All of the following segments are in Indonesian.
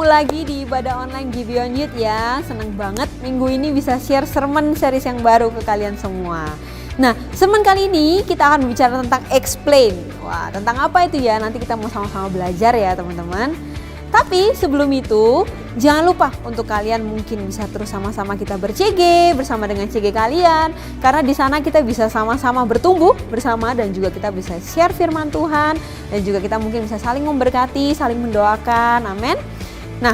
lagi di ibadah online Gibeon Youth ya. Seneng banget minggu ini bisa share sermon series yang baru ke kalian semua. Nah, sermon kali ini kita akan bicara tentang explain. Wah, tentang apa itu ya? Nanti kita mau sama-sama belajar ya teman-teman. Tapi sebelum itu, jangan lupa untuk kalian mungkin bisa terus sama-sama kita ber-CG bersama dengan CG kalian. Karena di sana kita bisa sama-sama bertumbuh bersama dan juga kita bisa share firman Tuhan. Dan juga kita mungkin bisa saling memberkati, saling mendoakan, amin. Nah,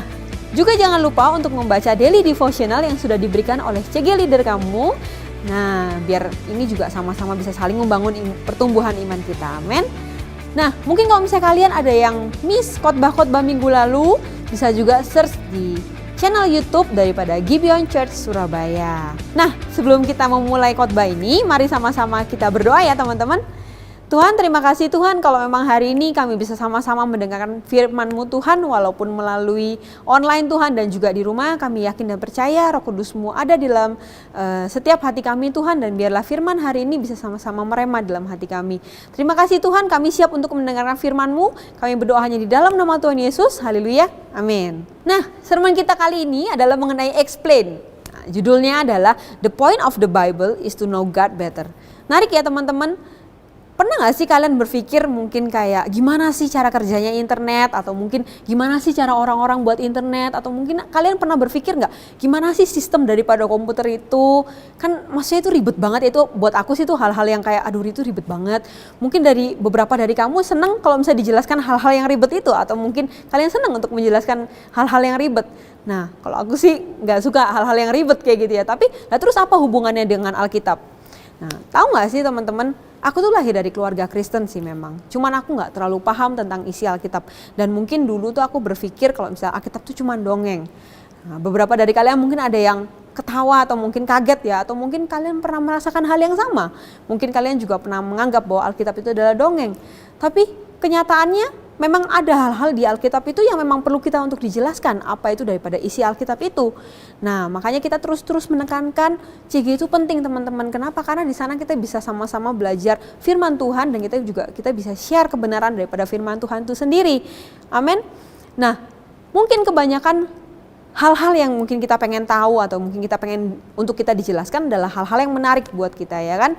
juga jangan lupa untuk membaca daily devotional yang sudah diberikan oleh CG leader kamu. Nah, biar ini juga sama-sama bisa saling membangun pertumbuhan iman kita, amin. Nah, mungkin kalau misalnya kalian ada yang miss khotbah-khotbah minggu lalu, bisa juga search di channel YouTube daripada Gibeon Church Surabaya. Nah, sebelum kita memulai khotbah ini, mari sama-sama kita berdoa ya teman-teman. Tuhan, terima kasih Tuhan kalau memang hari ini kami bisa sama-sama mendengarkan firman-Mu Tuhan walaupun melalui online Tuhan dan juga di rumah. Kami yakin dan percaya Roh Kudus-Mu ada di dalam setiap hati kami Tuhan, dan biarlah firman hari ini bisa sama-sama merema dalam hati kami. Terima kasih Tuhan, kami siap untuk mendengarkan firman-Mu. Kami berdoa hanya di dalam nama Tuhan Yesus. Haleluya. Amin. Nah, sermon kita kali ini adalah mengenai explain. Nah, judulnya adalah The Point of the Bible is to Know God Better. Menarik ya teman-teman. Pernah gak sih kalian berpikir mungkin kayak gimana sih cara kerjanya internet, atau mungkin gimana sih cara orang-orang buat internet, atau mungkin kalian pernah berpikir gak gimana sih sistem daripada komputer itu, kan maksudnya itu ribet banget. Itu buat aku sih itu hal-hal yang kayak aduh itu ribet banget. Mungkin dari beberapa dari kamu senang kalau misalnya dijelaskan hal-hal yang ribet itu, atau mungkin kalian senang untuk menjelaskan hal-hal yang ribet. Nah, kalau aku sih gak suka hal-hal yang ribet kayak gitu ya. Tapi terus apa hubungannya dengan Alkitab? Nah, tahu gak sih teman-teman, aku tuh lahir dari keluarga Kristen sih memang. Cuman aku gak terlalu paham tentang isi Alkitab. Dan mungkin dulu tuh aku berpikir kalau misalnya Alkitab tuh cuman dongeng. Nah, beberapa dari kalian mungkin ada yang ketawa atau mungkin kaget ya. Atau mungkin kalian pernah merasakan hal yang sama. Mungkin kalian juga pernah menganggap bahwa Alkitab itu adalah dongeng. Tapi kenyataannya memang ada hal-hal di Alkitab itu yang memang perlu kita untuk dijelaskan apa itu daripada isi Alkitab itu. Nah, makanya kita terus-terus menekankan CG itu penting teman-teman. Kenapa? Karena di sana kita bisa sama-sama belajar firman Tuhan, dan kita bisa share kebenaran daripada firman Tuhan itu sendiri. Amin. Nah, mungkin kebanyakan hal-hal yang mungkin kita pengen tahu atau mungkin kita pengen untuk kita dijelaskan adalah hal-hal yang menarik buat kita ya kan.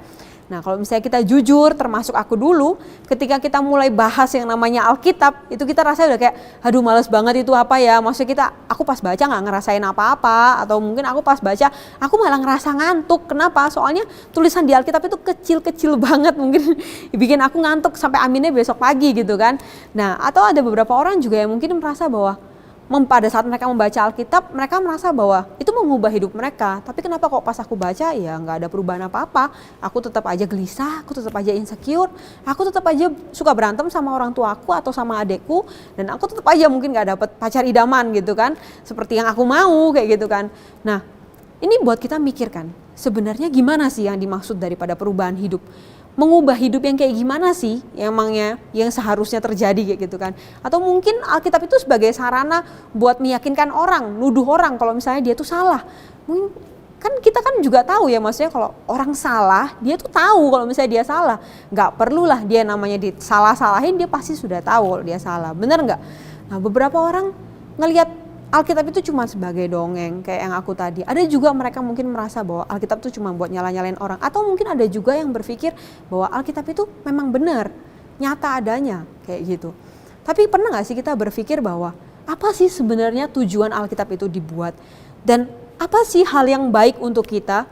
Nah, kalau misalnya kita jujur, termasuk aku dulu, ketika kita mulai bahas yang namanya Alkitab, itu kita rasanya udah kayak, aduh males banget itu apa ya. Maksudnya aku pas baca gak ngerasain apa-apa, atau mungkin aku pas baca, aku malah ngerasa ngantuk. Kenapa? Soalnya tulisan di Alkitab itu kecil-kecil banget, mungkin bikin aku ngantuk sampai aminnya besok pagi gitu kan. Nah, atau ada beberapa orang juga yang mungkin merasa bahwa pada saat mereka membaca Alkitab, mereka merasa bahwa itu mengubah hidup mereka. Tapi kenapa kok pas aku baca ya nggak ada perubahan apa-apa. Aku tetap aja gelisah, aku tetap aja insecure, aku tetap aja suka berantem sama orang tuaku atau sama adekku, dan aku tetap aja mungkin nggak dapet pacar idaman gitu kan, seperti yang aku mau kayak gitu kan. Nah, ini buat kita mikirkan, sebenarnya gimana sih yang dimaksud daripada perubahan hidup? Mengubah hidup yang kayak gimana sih emangnya yang seharusnya terjadi kayak gitu kan. Atau mungkin Alkitab itu sebagai sarana buat meyakinkan orang, nuduh orang kalau misalnya dia tuh salah. Mungkin kan kita kan juga tahu ya, maksudnya kalau orang salah, dia tuh tahu kalau misalnya dia salah. Gak perlulah dia namanya disalah-salahin, dia pasti sudah tahu kalau dia salah, bener gak? Nah, beberapa orang ngelihat Alkitab itu cuma sebagai dongeng kayak yang aku tadi. Ada juga mereka mungkin merasa bahwa Alkitab itu cuma buat nyala-nyalain orang. Atau mungkin ada juga yang berpikir bahwa Alkitab itu memang benar, nyata adanya kayak gitu. Tapi pernah gak sih kita berpikir bahwa apa sih sebenarnya tujuan Alkitab itu dibuat? Dan apa sih hal yang baik untuk kita?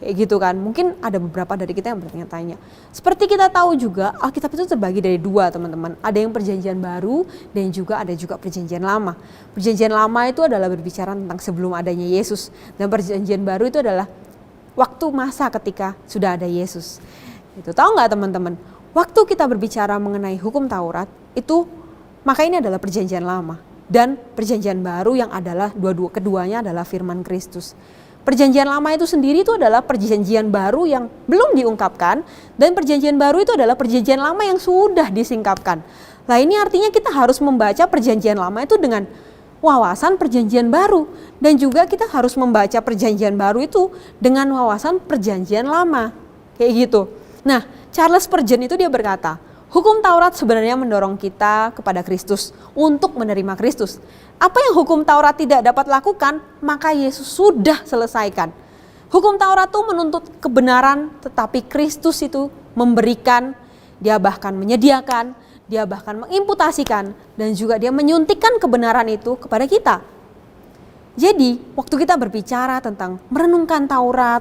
Kayak gitu kan. Mungkin ada beberapa dari kita yang bertanya-tanya. Seperti kita tahu juga Alkitab itu terbagi dari dua teman-teman. Ada yang perjanjian baru dan juga ada perjanjian lama. Perjanjian lama itu adalah berbicara tentang sebelum adanya Yesus. Dan perjanjian baru itu adalah waktu masa ketika sudah ada Yesus. Itu tahu nggak teman-teman? Waktu kita berbicara mengenai hukum Taurat itu, maka ini adalah perjanjian lama. Dan perjanjian baru yang adalah keduanya adalah firman Kristus. Perjanjian lama itu sendiri itu adalah perjanjian baru yang belum diungkapkan, dan perjanjian baru itu adalah perjanjian lama yang sudah disingkapkan. Nah, ini artinya kita harus membaca perjanjian lama itu dengan wawasan perjanjian baru, dan juga kita harus membaca perjanjian baru itu dengan wawasan perjanjian lama. Kayak gitu. Nah, Charles Spurgeon itu dia berkata, hukum Taurat sebenarnya mendorong kita kepada Kristus untuk menerima Kristus. Apa yang hukum Taurat tidak dapat lakukan, maka Yesus sudah selesaikan. Hukum Taurat itu menuntut kebenaran, tetapi Kristus itu memberikan, dia bahkan menyediakan, dia bahkan mengimputasikan, dan juga dia menyuntikkan kebenaran itu kepada kita. Jadi, waktu kita berbicara tentang merenungkan Taurat,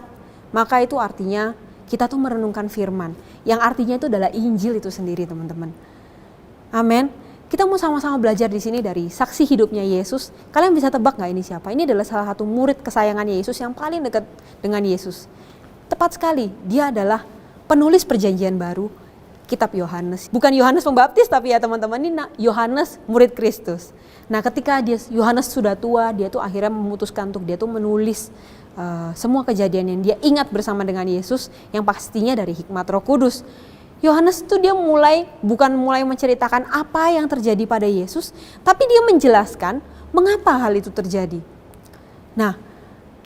maka itu artinya kita tuh merenungkan firman, yang artinya itu adalah Injil itu sendiri, teman-teman. Amin. Kita mau sama-sama belajar di sini dari saksi hidupnya Yesus. Kalian bisa tebak nggak ini siapa? Ini adalah salah satu murid kesayangannya Yesus yang paling dekat dengan Yesus. Tepat sekali, dia adalah penulis perjanjian baru, kitab Yohanes. Bukan Yohanes Pembaptis, tapi ya teman-teman, ini Yohanes murid Kristus. Nah, ketika Yohanes sudah tua, dia tuh akhirnya memutuskan untuk dia tuh menulis semua kejadian yang dia ingat bersama dengan Yesus, yang pastinya dari hikmat Roh Kudus. Yohanes itu dia bukan mulai menceritakan apa yang terjadi pada Yesus, tapi dia menjelaskan mengapa hal itu terjadi. Nah,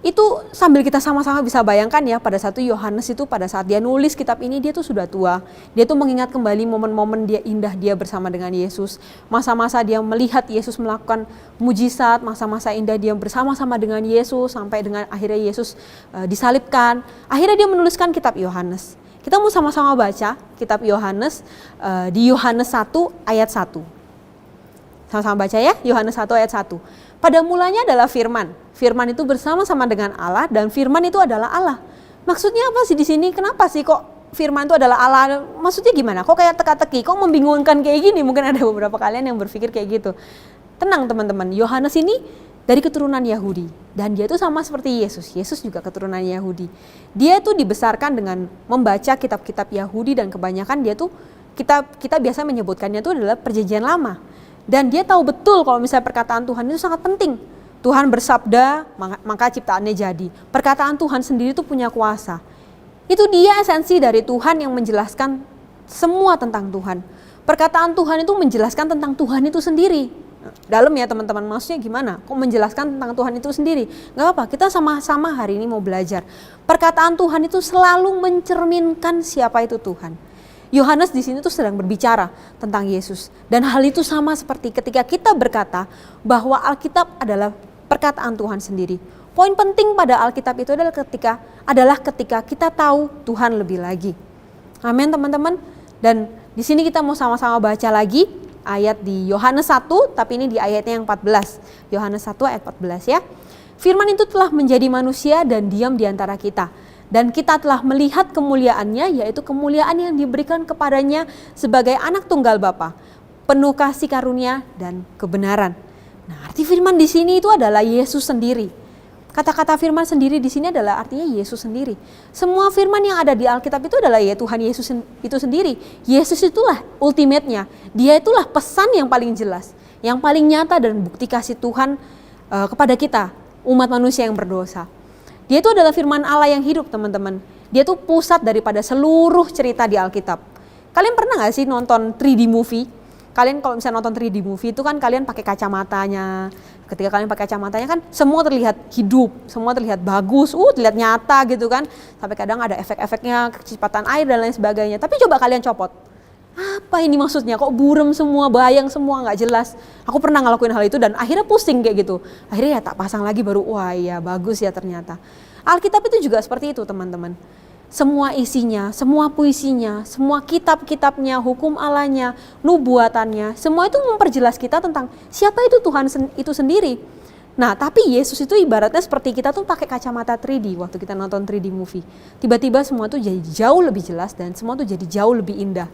itu sambil kita sama-sama bisa bayangkan ya, pada satu Yohanes itu pada saat dia nulis kitab ini dia tuh sudah tua. Dia tuh mengingat kembali momen-momen dia indah dia bersama dengan Yesus. Masa-masa dia melihat Yesus melakukan mujizat, masa-masa indah dia bersama-sama dengan Yesus sampai dengan akhirnya Yesus disalibkan. Akhirnya dia menuliskan kitab Yohanes. Kita mau sama-sama baca kitab Yohanes di Yohanes 1 ayat 1. Sama-sama baca ya, Yohanes 1 ayat 1. Pada mulanya adalah firman. Firman itu bersama-sama dengan Allah dan firman itu adalah Allah. Maksudnya apa sih di sini? Kenapa sih kok firman itu adalah Allah? Maksudnya gimana? Kok kayak teka-teki? Kok membingungkan kayak gini? Mungkin ada beberapa kalian yang berpikir kayak gitu. Tenang teman-teman, Yohanes ini dari keturunan Yahudi dan dia itu sama seperti Yesus. Yesus juga keturunan Yahudi. Dia itu dibesarkan dengan membaca kitab-kitab Yahudi dan kebanyakan dia tuh kita biasa menyebutkannya itu adalah perjanjian lama. Dan dia tahu betul kalau misalnya perkataan Tuhan itu sangat penting. Tuhan bersabda, maka ciptaannya jadi. Perkataan Tuhan sendiri itu punya kuasa. Itu dia esensi dari Tuhan yang menjelaskan semua tentang Tuhan. Perkataan Tuhan itu menjelaskan tentang Tuhan itu sendiri. Dalam ya teman-teman, maksudnya gimana? Kok menjelaskan tentang Tuhan itu sendiri? Gak apa-apa, kita sama-sama hari ini mau belajar. Perkataan Tuhan itu selalu mencerminkan siapa itu Tuhan. Yohanes di sini tuh sedang berbicara tentang Yesus. Dan hal itu sama seperti ketika kita berkata bahwa Alkitab adalah perkataan Tuhan sendiri. Poin penting pada Alkitab itu adalah ketika kita tahu Tuhan lebih lagi. Amin teman-teman. Dan di sini kita mau sama-sama baca lagi ayat di Yohanes 1, tapi ini di ayatnya yang 14. Yohanes 1 ayat 14 ya. Firman itu telah menjadi manusia dan diam di antara kita. Dan kita telah melihat kemuliaannya, yaitu kemuliaan yang diberikan kepadanya sebagai anak tunggal Bapa, penuh kasih karunia dan kebenaran. Nah, arti firman di sini itu adalah Yesus sendiri. Kata-kata firman sendiri di sini adalah artinya Yesus sendiri. Semua firman yang ada di Alkitab itu adalah ya Tuhan Yesus itu sendiri. Yesus itulah ultimate-nya. Dia itulah pesan yang paling jelas, yang paling nyata dan bukti kasih Tuhan kepada kita, umat manusia yang berdosa. Dia itu adalah firman Allah yang hidup, teman-teman. Dia itu pusat daripada seluruh cerita di Alkitab. Kalian pernah gak sih nonton 3D movie? Kalian kalau misalnya nonton 3D movie itu kan kalian pakai kacamatanya. Ketika kalian pakai kacamatanya kan semua terlihat hidup, semua terlihat bagus, terlihat nyata gitu kan. Sampai kadang ada efek-efeknya, kecepatan air dan lain sebagainya. Tapi coba kalian copot. Apa ini maksudnya? Kok buram semua, bayang semua, nggak jelas. Aku pernah ngelakuin hal itu dan akhirnya pusing kayak gitu. Akhirnya ya tak pasang lagi baru, wah iya bagus ya ternyata. Alkitab itu juga seperti itu teman-teman. Semua isinya, semua puisinya, semua kitab-kitabnya, hukum Allahnya, nubuatannya, semua itu memperjelas kita tentang siapa itu Tuhan itu sendiri. Nah, tapi Yesus itu ibaratnya seperti kita tuh pakai kacamata 3D waktu kita nonton 3D movie. Tiba-tiba semua tuh jadi jauh lebih jelas dan semua tuh jadi jauh lebih indah.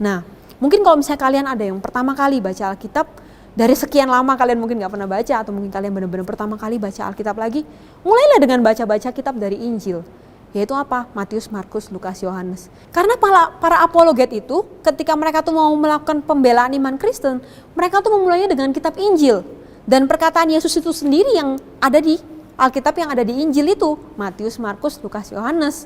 Nah, mungkin kalau misalnya kalian ada yang pertama kali baca Alkitab, dari sekian lama kalian mungkin gak pernah baca, atau mungkin kalian benar-benar pertama kali baca Alkitab lagi, mulailah dengan baca-baca kitab dari Injil. Yaitu apa? Matius, Markus, Lukas, Yohanes. Karena para apologet itu ketika mereka tuh mau melakukan pembelaan iman Kristen, mereka tuh memulainya dengan kitab Injil. Dan perkataan Yesus itu sendiri yang ada di Alkitab yang ada di Injil itu, Matius, Markus, Lukas, Yohanes.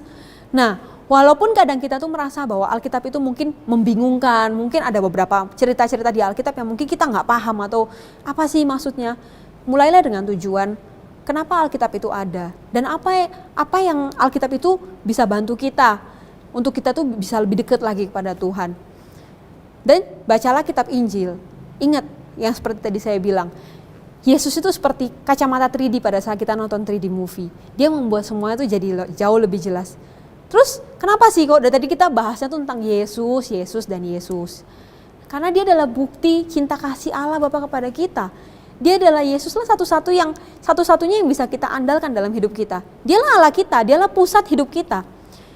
Nah, walaupun kadang kita tuh merasa bahwa Alkitab itu mungkin membingungkan, mungkin ada beberapa cerita-cerita di Alkitab yang mungkin kita nggak paham atau apa sih maksudnya. Mulailah dengan tujuan kenapa Alkitab itu ada dan apa yang Alkitab itu bisa bantu kita untuk kita tuh bisa lebih dekat lagi kepada Tuhan. Dan bacalah kitab Injil. Ingat yang seperti tadi saya bilang, Yesus itu seperti kacamata 3D pada saat kita nonton 3D movie. Dia membuat semua itu jadi jauh lebih jelas. Terus kenapa sih kok dari tadi kita bahasnya tuh tentang Yesus, Yesus dan Yesus? Karena dia adalah bukti cinta kasih Allah Bapa kepada kita. Dia adalah Yesus lah satu-satunya yang bisa kita andalkan dalam hidup kita. Dialah Allah kita, dialah pusat hidup kita.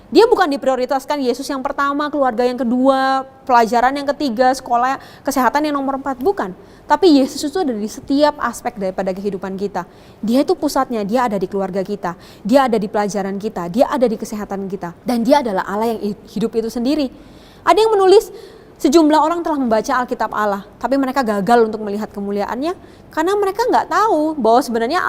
Dia bukan diprioritaskan Yesus yang pertama, keluarga yang kedua, pelajaran yang ketiga, sekolah, kesehatan yang nomor 4, bukan. Tapi Yesus itu ada di setiap aspek daripada kehidupan kita. Dia itu pusatnya, dia ada di keluarga kita, dia ada di pelajaran kita, dia ada di kesehatan kita. Dan dia adalah Allah yang hidup itu sendiri. Ada yang menulis, sejumlah orang telah membaca Alkitab Allah, tapi mereka gagal untuk melihat kemuliaannya karena mereka nggak tahu bahwa sebenarnya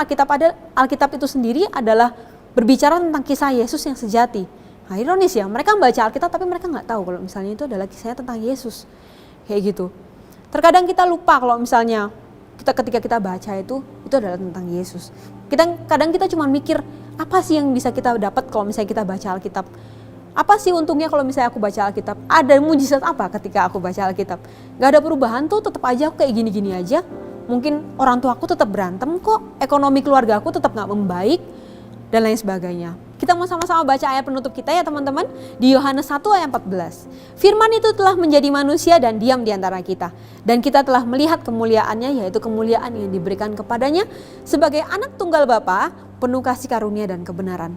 Alkitab itu sendiri adalah berbicara tentang kisah Yesus yang sejati. Nah, ironis ya, mereka membaca Alkitab tapi mereka nggak tahu kalau misalnya itu adalah kisahnya tentang Yesus. Kayak gitu. Terkadang kita lupa kalau misalnya ketika kita baca itu adalah tentang Yesus. Kadang kita cuma mikir, apa sih yang bisa kita dapat kalau misalnya kita baca Alkitab? Apa sih untungnya kalau misalnya aku baca Alkitab? Ada mujizat apa ketika aku baca Alkitab? Gak ada perubahan tuh, tetap aja aku kayak gini-gini aja. Mungkin orang tua aku tetap berantem kok, ekonomi keluarga aku tetap gak membaik, dan lain sebagainya. Kita mau sama-sama baca ayat penutup kita ya teman-teman. Di Yohanes 1 ayat 14. Firman itu telah menjadi manusia dan diam di antara kita. Dan kita telah melihat kemuliaannya, yaitu kemuliaan yang diberikan kepadanya sebagai anak tunggal Bapa, penuh kasih karunia dan kebenaran.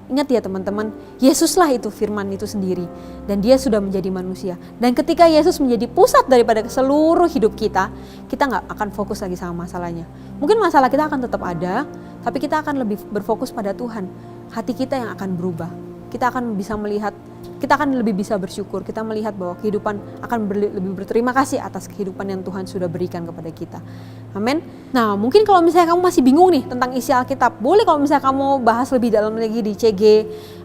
Ingat ya teman-teman, Yesuslah itu firman itu sendiri. Dan dia sudah menjadi manusia. Dan ketika Yesus menjadi pusat daripada seluruh hidup kita gak akan fokus lagi sama masalahnya. Mungkin masalah kita akan tetap ada, tapi kita akan lebih berfokus pada Tuhan. Hati kita yang akan berubah. Kita akan bisa melihat, kita akan lebih bisa bersyukur. Kita melihat bahwa kehidupan akan lebih berterima kasih atas kehidupan yang Tuhan sudah berikan kepada kita. Amin. Nah, mungkin kalau misalnya kamu masih bingung nih tentang isi Alkitab, boleh kalau misalnya kamu bahas lebih dalam lagi di CG,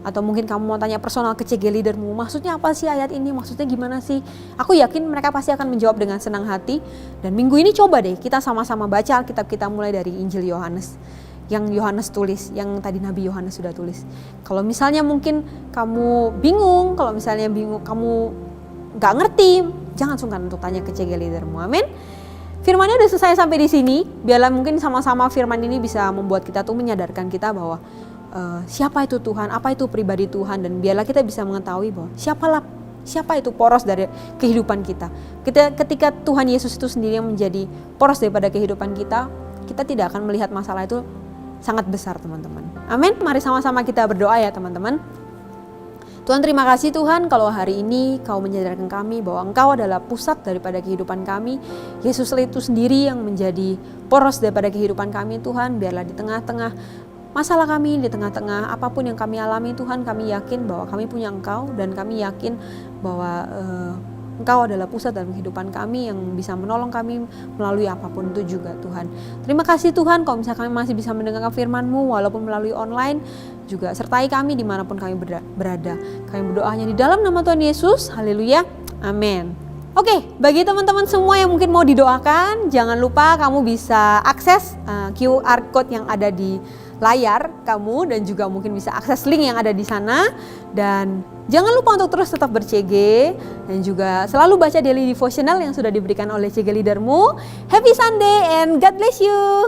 atau mungkin kamu mau tanya personal ke CG leadermu, maksudnya apa sih ayat ini, maksudnya gimana sih? Aku yakin mereka pasti akan menjawab dengan senang hati. Dan minggu ini coba deh kita sama-sama baca Alkitab kita mulai dari Injil Yohanes. Yang Yohanes tulis, yang tadi Nabi Yohanes sudah tulis. Kalau misalnya mungkin kamu bingung, kalau misalnya bingung kamu gak ngerti, jangan sungkan untuk tanya ke CG leadermu. Amin. Firmannya udah selesai sampai di sini. Biarlah mungkin sama-sama firman ini bisa membuat kita tuh menyadarkan kita bahwa siapa itu Tuhan, apa itu pribadi Tuhan, dan biarlah kita bisa mengetahui bahwa siapa itu poros dari kehidupan kita. Ketika Tuhan Yesus itu sendiri yang menjadi poros daripada kehidupan kita tidak akan melihat masalah itu sangat besar teman-teman. Amin. Mari sama-sama kita berdoa ya teman-teman. Tuhan, terima kasih Tuhan kalau hari ini Kau menyadarkan kami bahwa Engkau adalah pusat daripada kehidupan kami. Yesus itu sendiri yang menjadi poros daripada kehidupan kami Tuhan. Biarlah di tengah-tengah masalah kami, di tengah-tengah apapun yang kami alami Tuhan, kami yakin bahwa kami punya Engkau, dan kami yakin bahwa Engkau adalah pusat dalam kehidupan kami yang bisa menolong kami melalui apapun itu juga Tuhan. Terima kasih Tuhan kalau misalnya kami masih bisa mendengarkan firman-Mu walaupun melalui online. Juga sertai kami dimanapun kami berada. Kami berdoa hanya di dalam nama Tuhan Yesus. Haleluya. Amin. Oke, bagi teman-teman semua yang mungkin mau didoakan, jangan lupa kamu bisa akses QR code yang ada di layar kamu, dan juga mungkin bisa akses link yang ada di sana. Dan jangan lupa untuk terus tetap ber-CG dan juga selalu baca daily devotional yang sudah diberikan oleh CG leadermu. Happy Sunday and God bless you.